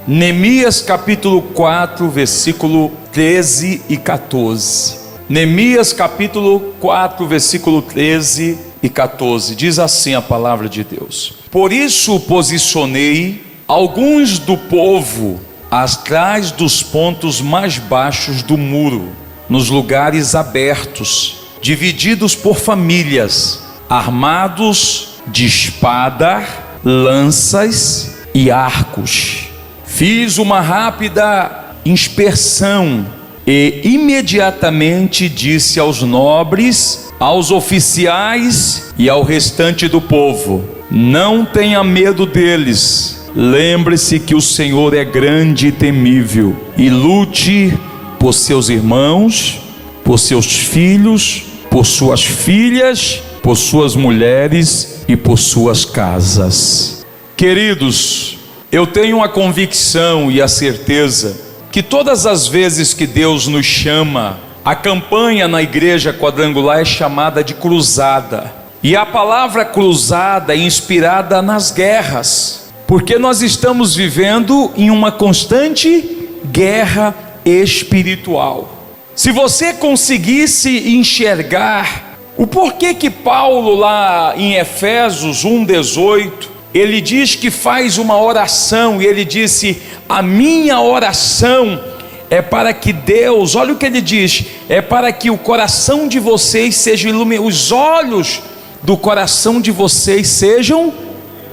Neemias capítulo 4, versículo 13 e 14. Neemias capítulo 4, versículo 13 e 14. Diz assim a palavra de Deus: Por isso posicionei alguns do povo atrás dos pontos mais baixos do muro, nos lugares abertos, divididos por famílias, armados de espada, lanças e arcos. Fiz uma rápida inspeção e imediatamente disse aos nobres, aos oficiais e ao restante do povo: não tenha medo deles. Lembre-se que o Senhor é grande e temível, e lute por seus irmãos, por seus filhos, por suas filhas, por suas mulheres e por suas casas. Queridos, eu tenho a convicção e a certeza que todas as vezes que Deus nos chama, a campanha na igreja quadrangular é chamada de cruzada. E a palavra cruzada é inspirada nas guerras, porque nós estamos vivendo em uma constante guerra espiritual. Se você conseguisse enxergar o porquê que Paulo lá em Efésios 1:18, ele diz que faz uma oração, e ele disse: a minha oração é para que Deus, olha o que ele diz, é para que o coração de vocês seja iluminado, os olhos do coração de vocês sejam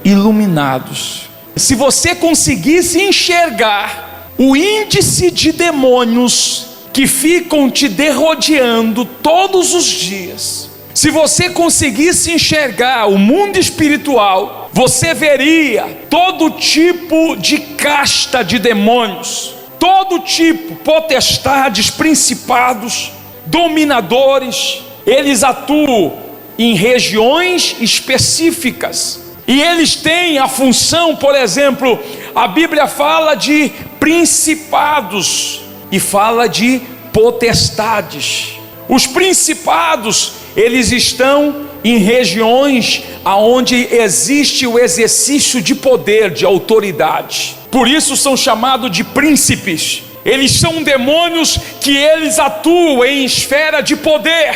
iluminados. Se você conseguisse enxergar o índice de demônios que ficam te derrodeando todos os dias, se você conseguisse enxergar o mundo espiritual, você veria todo tipo de casta de demônios, todo tipo, potestades, principados, dominadores. Eles atuam em regiões específicas, e eles têm a função, por exemplo, a Bíblia fala de principados e fala de potestades. Os principados, eles estão em regiões onde existe o exercício de poder, de autoridade. Por isso são chamados de príncipes. Eles são demônios que eles atuam em esfera de poder.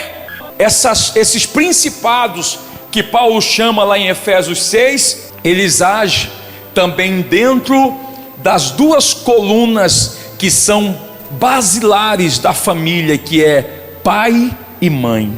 Esses principados que Paulo chama lá em Efésios 6, eles agem também dentro das duas colunas que são basilares da família, que é pai e mãe.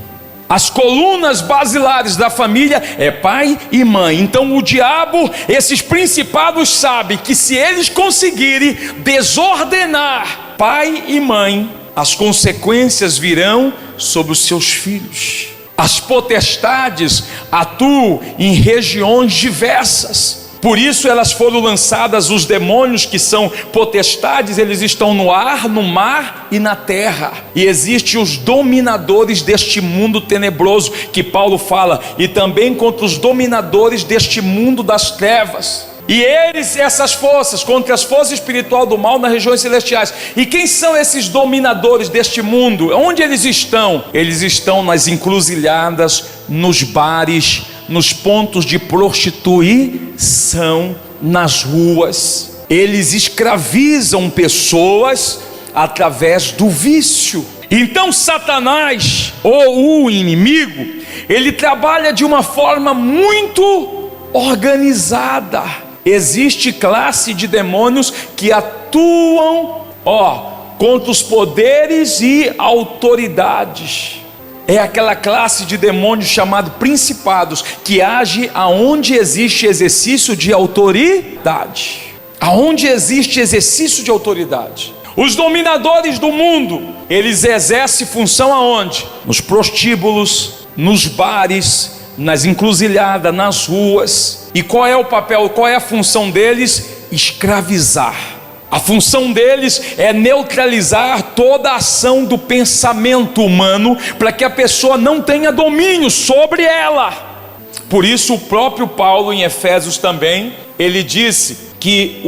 As colunas basilares da família é pai e mãe. Então o diabo, esses principados sabem que se eles conseguirem desordenar pai e mãe, as consequências virão sobre os seus filhos. As potestades atuam em regiões diversas. Por isso elas foram lançadas, os demônios que são potestades, eles estão no ar, no mar e na terra. E existem os dominadores deste mundo tenebroso, que Paulo fala, e também contra os dominadores deste mundo das trevas. E eles, essas forças, contra as forças espirituais do mal nas regiões celestiais. E quem são esses dominadores deste mundo? Onde eles estão? Eles estão nas encruzilhadas, nos bares, nos pontos de prostituição, nas ruas. Eles escravizam pessoas através do vício. Então Satanás, ou o inimigo, ele trabalha de uma forma muito organizada. Existe classe de demônios que atuam, contra os poderes e autoridades. É aquela classe de demônios chamado principados, que age aonde existe exercício de autoridade. Aonde existe exercício de autoridade. Os dominadores do mundo, eles exercem função aonde? Nos prostíbulos, nos bares, nas encruzilhadas, nas ruas. E qual é o papel, qual é a função deles? Escravizar. A função deles é neutralizar toda a ação do pensamento humano, para que a pessoa não tenha domínio sobre ela. Por isso o próprio Paulo em Efésios também, ele disse que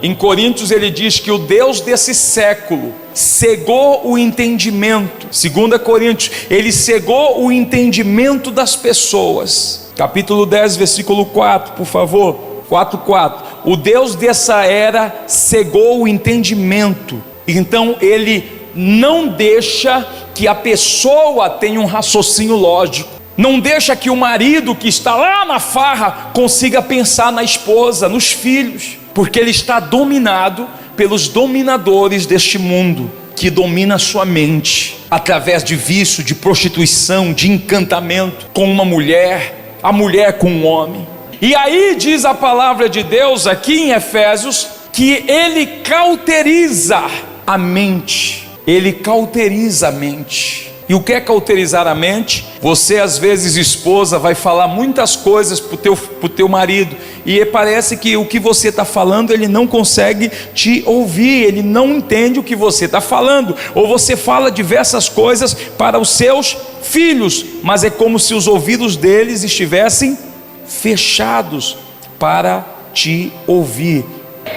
em Coríntios ele diz que o Deus desse século cegou o entendimento. 2 Coríntios, ele cegou o entendimento das pessoas. Capítulo 10, versículo 4, por favor. 4:4. o Deus dessa era cegou o entendimento. Então ele não deixa que a pessoa tenha um raciocínio lógico. Não deixa que o marido que está lá na farra consiga pensar na esposa, nos filhos, porque ele está dominado pelos dominadores deste mundo, que domina a sua mente, através de vício, de prostituição, de encantamento, com uma mulher, a mulher com um homem. E aí diz a palavra de Deus aqui em Efésios, que ele cauteriza a mente. Ele cauteriza a mente. E o que é cauterizar a mente? Você às vezes, esposa, vai falar muitas coisas pro teu marido, e parece que o que você está falando, ele não consegue te ouvir, ele não entende o que você está falando. Ou você fala diversas coisas para os seus filhos, mas é como se os ouvidos deles estivessem fechados para te ouvir.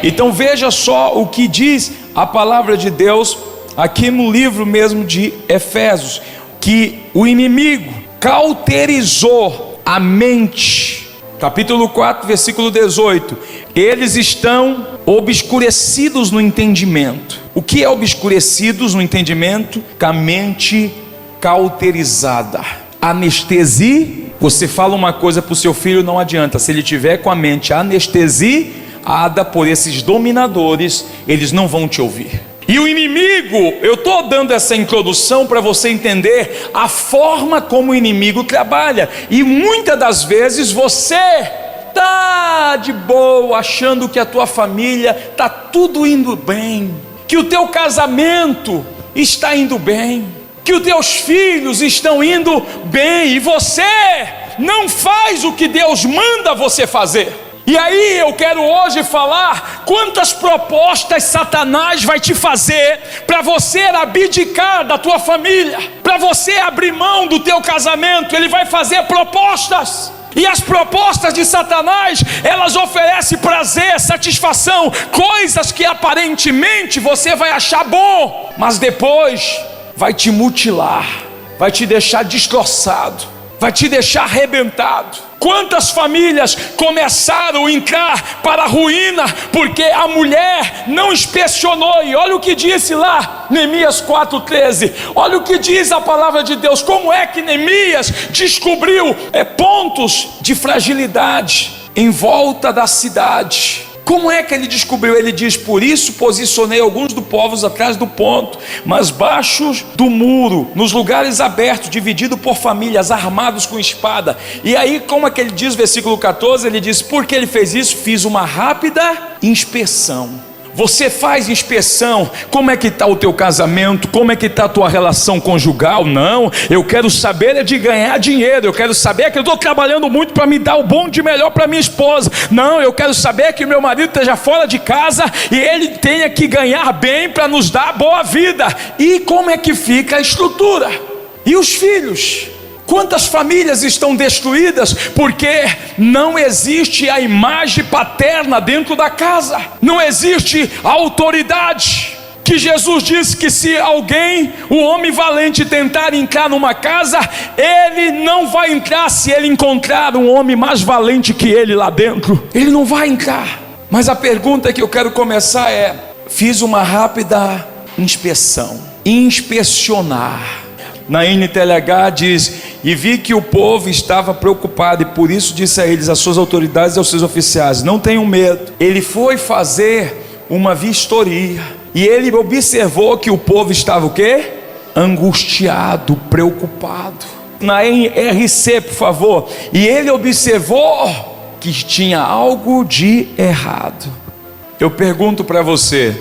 Então veja só o que diz a palavra de Deus aqui no livro mesmo de Efésios, que o inimigo cauterizou a mente. Capítulo 4, versículo 18. Eles estão obscurecidos no entendimento. O que é obscurecidos no entendimento? Com a mente cauterizada. Anestesia. Você fala uma coisa para o seu filho, não adianta. Se ele tiver com a mente anestesiada por esses dominadores, eles não vão te ouvir. E o inimigo, eu estou dando essa introdução para você entender a forma como o inimigo trabalha. E muitas das vezes você está de boa, achando que a tua família está tudo indo bem, que o teu casamento está indo bem, que os teus filhos estão indo bem, e você não faz o que Deus manda você fazer. E aí eu quero hoje falar quantas propostas Satanás vai te fazer para você abdicar da tua família, para você abrir mão do teu casamento. Ele vai fazer propostas, e as propostas de Satanás, elas oferecem prazer, satisfação, coisas que aparentemente você vai achar bom, mas depois vai te mutilar, vai te deixar destroçado, vai te deixar arrebentado. Quantas famílias começaram a entrar para a ruína porque a mulher não inspecionou? E olha o que disse lá Neemias 4,13. Olha o que diz a palavra de Deus. Como é que Neemias descobriu pontos de fragilidade em volta da cidade? Como é que ele descobriu? Ele diz: por isso posicionei alguns dos povos atrás do ponto, mas baixos do muro, nos lugares abertos, dividido por famílias, armados com espada. E aí, como é que ele diz, versículo 14, ele diz: por que ele fez isso? Fiz uma rápida inspeção. Você faz inspeção, como é que está o teu casamento, como é que está a tua relação conjugal? Não, eu quero saber de ganhar dinheiro, eu quero saber que eu estou trabalhando muito para me dar o bom de melhor para minha esposa. Não, eu quero saber que o meu marido esteja fora de casa e ele tenha que ganhar bem para nos dar boa vida. E como é que fica a estrutura? E os filhos? Quantas famílias estão destruídas porque não existe a imagem paterna dentro da casa, não existe a autoridade. Que Jesus disse que se alguém, o homem valente, tentar entrar numa casa, ele não vai entrar se ele encontrar um homem mais valente que ele lá dentro. Ele não vai entrar. Mas a pergunta que eu quero começar é: fiz uma rápida inspeção. Inspecionar. Na NTLH diz: e vi que o povo estava preocupado, e por isso disse a eles, às suas autoridades e aos seus oficiais: não tenham medo. Ele foi fazer uma vistoria, e ele observou que o povo estava o quê? Angustiado, preocupado. Na RC, por favor. E ele observou que tinha algo de errado. Eu pergunto para você: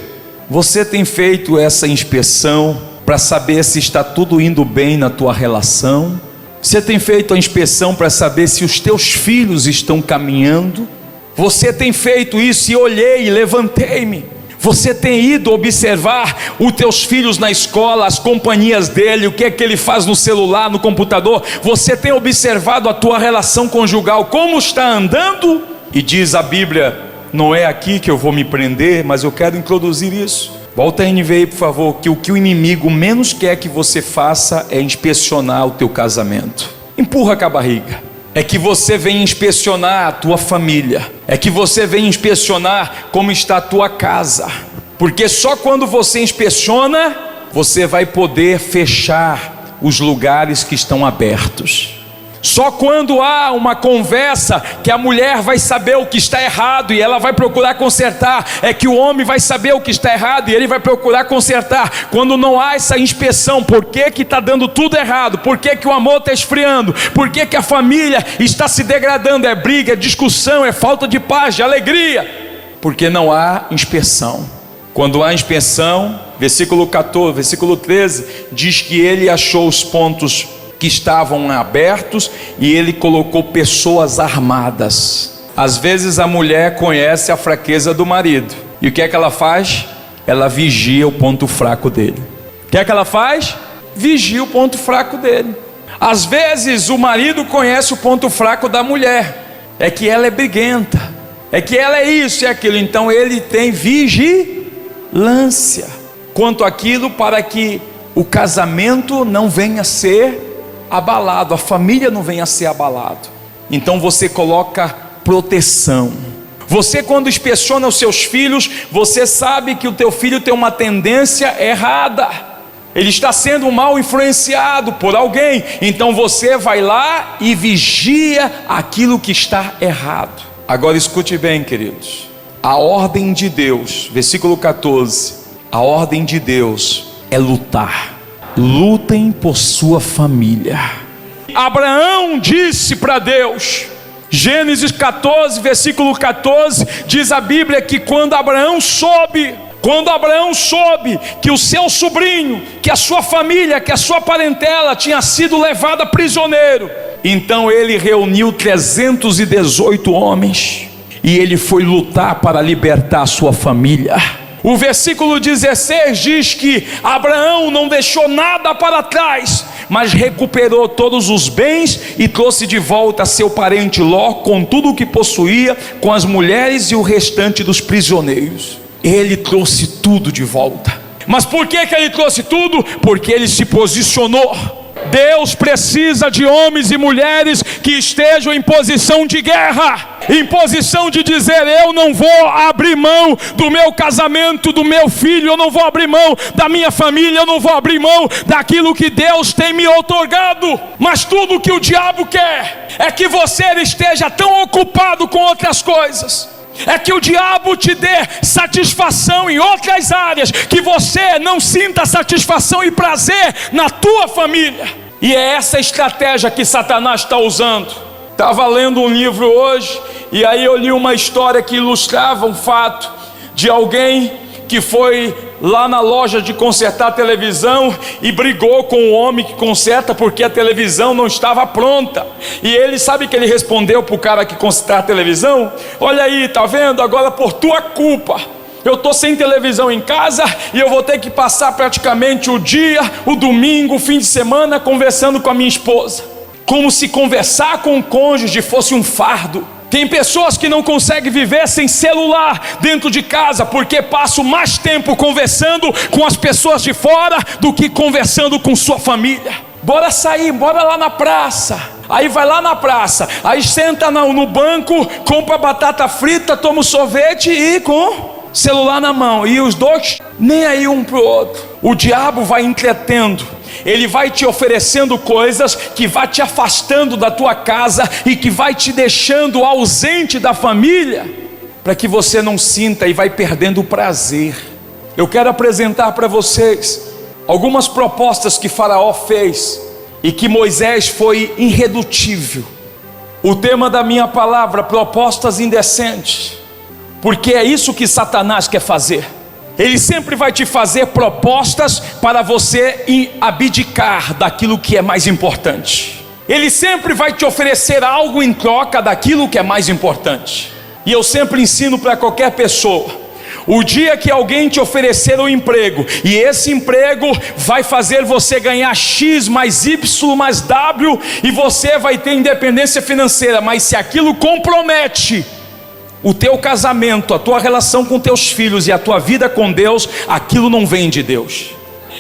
você tem feito essa inspeção para saber se está tudo indo bem na tua relação? Você tem feito a inspeção para saber se os teus filhos estão caminhando? Você tem feito isso? E olhei e levantei-me. Você tem ido observar os teus filhos na escola, as companhias dele, o que é que ele faz no celular, no computador? Você tem observado a tua relação conjugal, como está andando? E diz a Bíblia, não é aqui que eu vou me prender, mas eu quero introduzir isso. Volta a NVI, por favor, que o que o inimigo menos quer que você faça é inspecionar o teu casamento. Empurra com a barriga. é que você venha inspecionar a tua família, é que você venha inspecionar como está a tua casa, porque só quando você inspeciona, você vai poder fechar os lugares que estão abertos. Só quando há uma conversa que a mulher vai saber o que está errado e ela vai procurar consertar, é que o homem vai saber o que está errado e ele vai procurar consertar. Quando não há essa inspeção, por que está dando tudo errado? Por que o amor está esfriando? Por que a família está se degradando? É briga, é discussão, é falta de paz, de alegria, porque não há inspeção. Quando há inspeção, versículo 14, versículo 13, diz que ele achou os pontos que estavam abertos e ele colocou pessoas armadas. Às vezes a mulher conhece a fraqueza do marido, e o que é que ela faz? Ela vigia o ponto fraco dele. O que é que ela faz? Vigia o ponto fraco dele. Às vezes o marido conhece o ponto fraco da mulher, é que ela é briguenta, é que ela é isso e aquilo, então ele tem vigilância quanto àquilo, para que o casamento não venha a ser abalado, a família não venha a ser abalado. Então você coloca proteção. Você, quando inspeciona os seus filhos, você sabe que o teu filho tem uma tendência errada, ele está sendo mal influenciado por alguém, então você vai lá e vigia aquilo que está errado. Agora escute bem, queridos, a ordem de Deus, versículo 14, a ordem de Deus é lutar. Lutem por sua família. Abraão disse para Deus, Gênesis 14, versículo 14, diz a Bíblia que quando Abraão soube que o seu sobrinho, que a sua família, que a sua parentela tinha sido levada prisioneiro, então ele reuniu 318 homens e ele foi lutar para libertar a sua família. O versículo 16 diz que Abraão não deixou nada para trás, mas recuperou todos os bens e trouxe de volta seu parente Ló, com tudo o que possuía, com as mulheres e o restante dos prisioneiros. Ele trouxe tudo de volta. Mas por que ele trouxe tudo? Porque ele se posicionou. Deus precisa de homens e mulheres que estejam em posição de guerra, em posição de dizer: eu não vou abrir mão do meu casamento, do meu filho, eu não vou abrir mão da minha família, eu não vou abrir mão daquilo que Deus tem me outorgado. Mas tudo que o diabo quer é que você esteja tão ocupado com outras coisas, é que o diabo te dê satisfação em outras áreas, que você não sinta satisfação e prazer na tua família. E é essa estratégia que Satanás está usando. Estava lendo um livro hoje, e aí eu li uma história que ilustrava um fato de alguém que foi lá na loja de consertar a televisão e brigou com o homem que conserta porque a televisão não estava pronta. E ele, sabe que ele respondeu para o cara que conserta a televisão? Olha aí, tá vendo? Agora por tua culpa eu estou sem televisão em casa e eu vou ter que passar praticamente o dia, o domingo, o fim de semana conversando com a minha esposa. Como se conversar com o cônjuge fosse um fardo. Tem pessoas que não conseguem viver sem celular dentro de casa, porque passam mais tempo conversando com as pessoas de fora do que conversando com sua família. Bora sair, bora lá na praça. Aí vai lá na praça, aí senta no banco, compra batata frita, toma um sorvete e com celular na mão, e os dois nem aí um pro outro. O diabo vai entretendo, ele vai te oferecendo coisas que vai te afastando da tua casa e que vai te deixando ausente da família, para que você não sinta e vai perdendo o prazer. Eu quero apresentar para vocês algumas propostas que Faraó fez e que Moisés foi irredutível. O tema da minha palavra: propostas indecentes. Porque é isso que Satanás quer fazer. Ele sempre vai te fazer propostas para você abdicar daquilo que é mais importante. Ele sempre vai te oferecer algo em troca daquilo que é mais importante. E eu sempre ensino para qualquer pessoa: o dia que alguém te oferecer um emprego, e esse emprego vai fazer você ganhar X mais Y mais W, e você vai ter independência financeira, mas se aquilo compromete o teu casamento, a tua relação com teus filhos e a tua vida com Deus, aquilo não vem de Deus.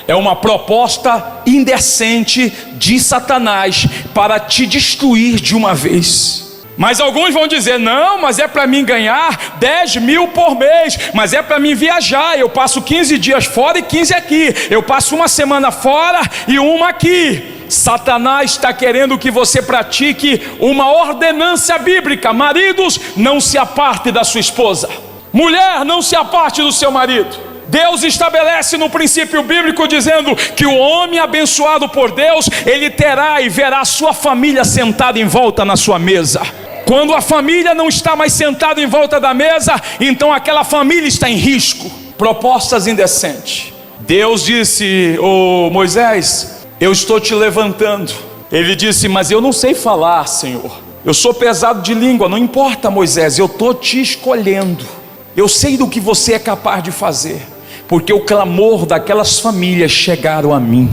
É uma proposta indecente de Satanás para te destruir de uma vez. Mas alguns vão dizer: não, mas é para mim ganhar 10 mil por mês, mas é para mim viajar, eu passo 15 dias fora e 15 aqui, eu passo uma semana fora e uma aqui. Satanás está querendo que você pratique uma ordenância bíblica: maridos, não se aparte da sua esposa, mulher, não se aparte do seu marido. Deus estabelece no princípio bíblico dizendo que o homem abençoado por Deus, ele terá e verá sua família sentada em volta na sua mesa. Quando a família não está mais sentada em volta da mesa, então aquela família está em risco. Propostas indecentes. Deus disse: ô Moisés, eu estou te levantando. Ele disse: mas eu não sei falar, Senhor, eu sou pesado de língua. Não importa, Moisés, eu estou te escolhendo. Eu sei do que você é capaz de fazer, porque o clamor daquelas famílias chegaram a mim.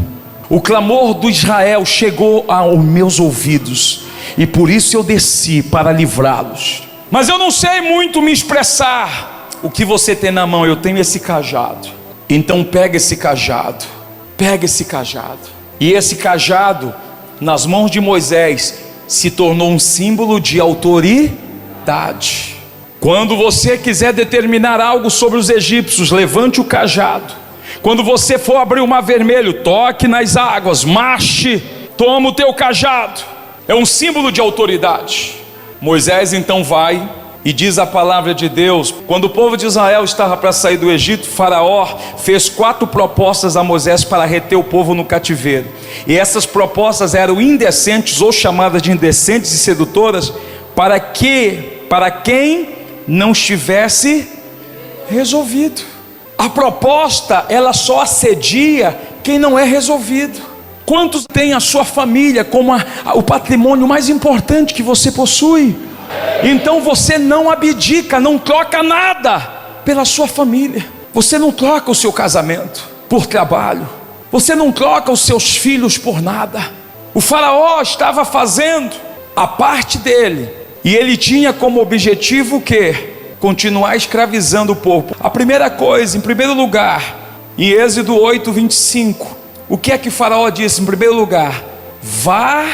O clamor do Israel chegou aos meus ouvidos, e por isso eu desci para livrá-los. Mas eu não sei muito me expressar. O que você tem na mão? Eu tenho esse cajado. Então pega esse cajado, pega esse cajado. E esse cajado, nas mãos de Moisés, se tornou um símbolo de autoridade. Quando você quiser determinar algo sobre os egípcios, levante o cajado. Quando você for abrir o mar vermelho, toque nas águas, marche, toma o teu cajado. É um símbolo de autoridade. Moisés então vai e diz a palavra de Deus: quando o povo de Israel estava para sair do Egito, Faraó fez 4 propostas a Moisés para reter o povo no cativeiro. E essas propostas eram indecentes, ou chamadas de indecentes e sedutoras, para quem não estivesse resolvido. A proposta, ela só assedia quem não é resolvido. Quantos têm a sua família como o patrimônio mais importante que você possui? Então você não abdica, não troca nada pela sua família. Você não troca o seu casamento por trabalho, você não troca os seus filhos por nada. O faraó estava fazendo a parte dele, e ele tinha como objetivo o quê? Continuar escravizando o povo. A primeira coisa, em primeiro lugar, em Êxodo 8:25, o que é que Faraó disse? Em primeiro lugar, vá,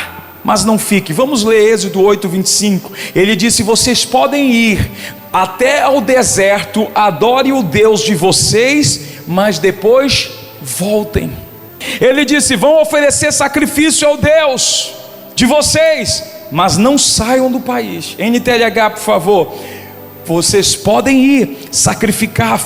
mas não fique. Vamos ler Êxodo 8:25. Ele disse: vocês podem ir até ao deserto, adore o Deus de vocês, mas depois voltem. Ele disse: vão oferecer sacrifício ao Deus de vocês, mas não saiam do país. NTLH, por favor. Vocês podem ir sacrificar,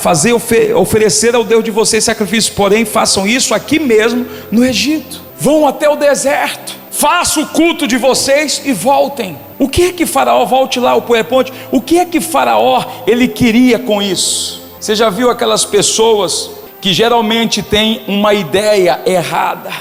oferecer ao Deus de vocês sacrifício, porém façam isso aqui mesmo no Egito. Vão até o deserto, façam o culto de vocês e voltem. O que é que Faraó, volte lá o PowerPoint, o que é que Faraó ele queria com isso? Você já viu aquelas pessoas que geralmente têm uma ideia errada?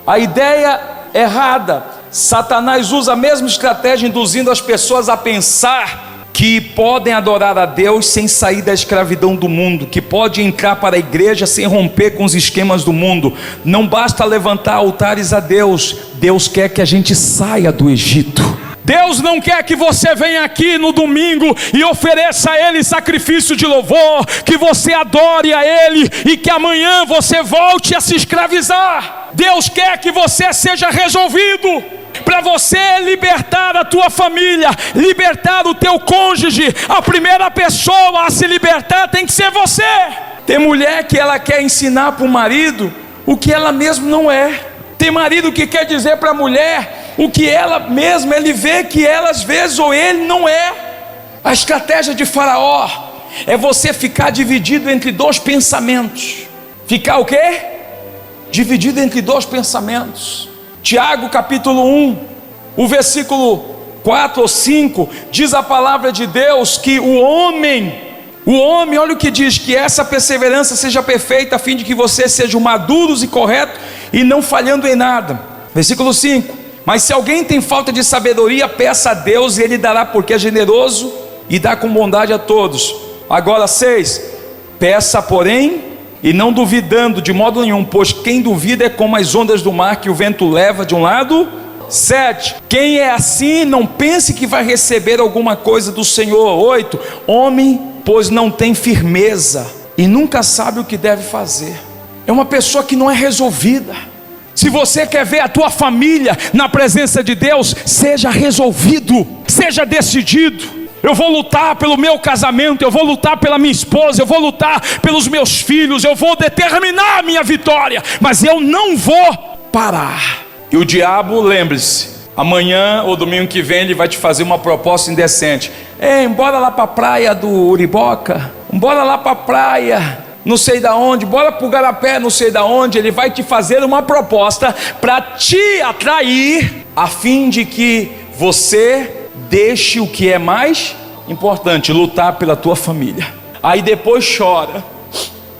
A ideia errada, Satanás usa a mesma estratégia, induzindo as pessoas a pensar que podem adorar a Deus sem sair da escravidão do mundo, que pode entrar para a igreja sem romper com os esquemas do mundo. Não basta levantar altares a Deus, Deus quer que a gente saia do Egito. Deus não quer que você venha aqui no domingo e ofereça a Ele sacrifício de louvor, que você adore a Ele e que amanhã você volte a se escravizar. Deus quer que você seja resolvido, para você libertar a tua família, libertar o teu cônjuge. A primeira pessoa a se libertar tem que ser você. Tem mulher que ela quer ensinar para o marido o que ela mesma não é. Tem marido que quer dizer para a mulher o que ela mesma, ele vê que ela às vezes ou ele não é. A estratégia de Faraó é você ficar dividido entre 2 pensamentos. Ficar o quê? Dividido entre 2 pensamentos. Tiago capítulo 1, o versículo 4 ou 5, diz a palavra de Deus que o homem, olha o que diz, que essa perseverança seja perfeita, a fim de que vocês sejam maduros e corretos e não falhando em nada. Versículo 5, mas se alguém tem falta de sabedoria, peça a Deus e Ele dará, porque é generoso e dá com bondade a todos. Agora 6, peça porém, e não duvidando de modo nenhum, pois quem duvida é como as ondas do mar que o vento leva de um lado. 7, quem é assim não pense que vai receber alguma coisa do Senhor. 8, homem pois não tem firmeza e nunca sabe o que deve fazer. é uma pessoa que não é resolvida. Se você quer ver a tua família na presença de Deus, seja resolvido, seja decidido. Eu vou lutar pelo meu casamento, eu vou lutar pela minha esposa, eu vou lutar pelos meus filhos, eu vou determinar a minha vitória, mas eu não vou parar. E o diabo, lembre-se, amanhã ou domingo que vem ele vai te fazer uma proposta indecente. Bora lá para a praia do Uriboca, bora lá para a praia não sei da onde, bora para o Garapé não sei da onde. Ele vai te fazer uma proposta para te atrair, a fim de que você deixe o que é mais importante, lutar pela tua família. Aí depois chora,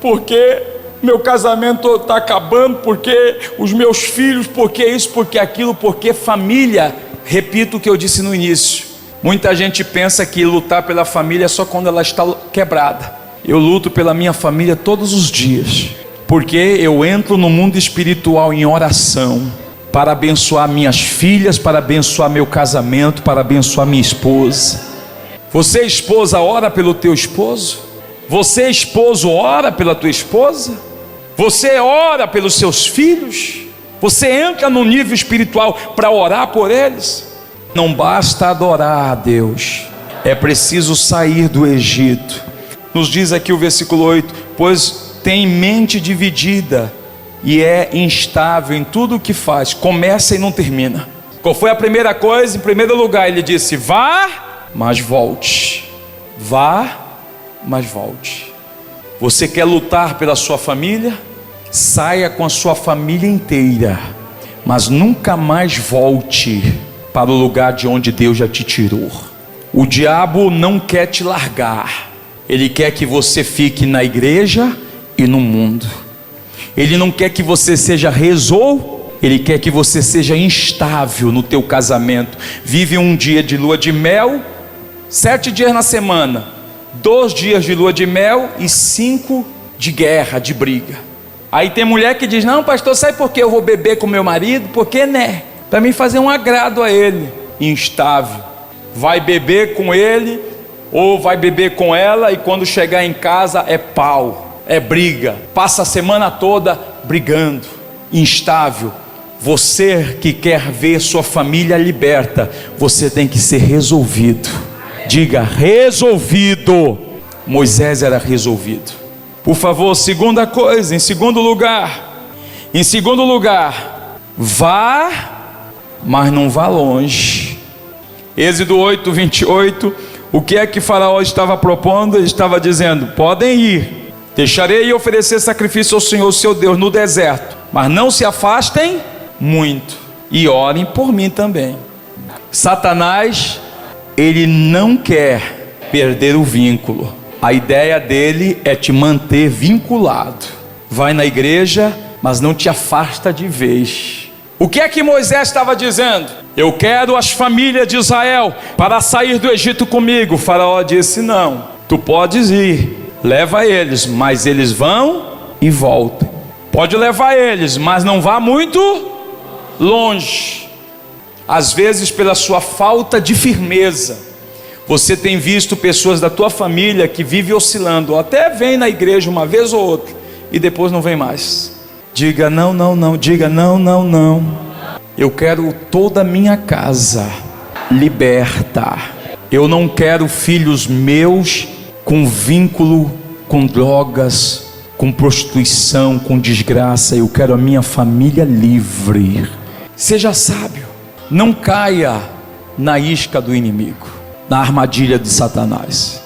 porque meu casamento está acabando, porque os meus filhos, porque isso, porque aquilo, porque família. Repito o que eu disse no início, muita gente pensa que lutar pela família é só quando ela está quebrada. Eu luto pela minha família todos os dias, porque eu entro no mundo espiritual em oração, para abençoar minhas filhas, para abençoar meu casamento, para abençoar minha esposa. Você, esposa, ora pelo teu esposo? Você, esposo, ora pela tua esposa? Você ora pelos seus filhos? Você entra no nível espiritual para orar por eles? Não basta adorar a Deus, é preciso sair do Egito. Nos diz aqui o versículo 8: pois tem mente dividida e é instável em tudo o que faz, começa e não termina. Qual foi a primeira coisa? Em primeiro lugar ele disse: vá, mas volte. Vá, mas volte. Você quer lutar pela sua família? Saia com a sua família inteira, mas nunca mais volte para o lugar de onde Deus já te tirou. O diabo não quer te largar. Ele quer que você fique na igreja e no mundo. Ele não quer que você seja ele quer que você seja instável no teu casamento. Vive um dia de lua de mel, 7 dias na semana, 2 dias de lua de mel e 5 de guerra, de briga. Aí tem mulher que diz: não, pastor, sabe por que eu vou beber com meu marido? Porque, né? Para mim fazer um agrado a ele. Instável. Vai beber com ele ou vai beber com ela, e quando chegar em casa é pau, é briga, passa a semana toda brigando, instável. Você que quer ver sua família liberta, você tem que ser resolvido. Diga: resolvido. Moisés era resolvido. Por favor, segunda coisa, em segundo lugar, vá, mas não vá longe. Êxodo 8, 28, o que é que Faraó estava propondo? Ele estava dizendo: podem ir, deixarei oferecer sacrifício ao Senhor seu Deus no deserto, mas não se afastem muito, e orem por mim também. Satanás, ele não quer perder o vínculo. A ideia dele é te manter vinculado. Vai na igreja, mas não te afasta de vez. O que é que Moisés estava dizendo? Eu quero as famílias de Israel para sair do Egito comigo. O Faraó disse: não, tu podes ir, leva eles, mas eles vão e voltam. Pode levar eles, mas não vá muito longe. Às vezes, pela sua falta de firmeza, você tem visto pessoas da tua família que vivem oscilando, até vem na igreja uma vez ou outra e depois não vem mais. Diga não, não, não. Diga não, não, não. Eu quero toda a minha casa liberta. Eu não quero filhos meus com vínculo com drogas, com prostituição, com desgraça. Eu quero a minha família livre. Seja sábio. Não caia na isca do inimigo, na armadilha de Satanás.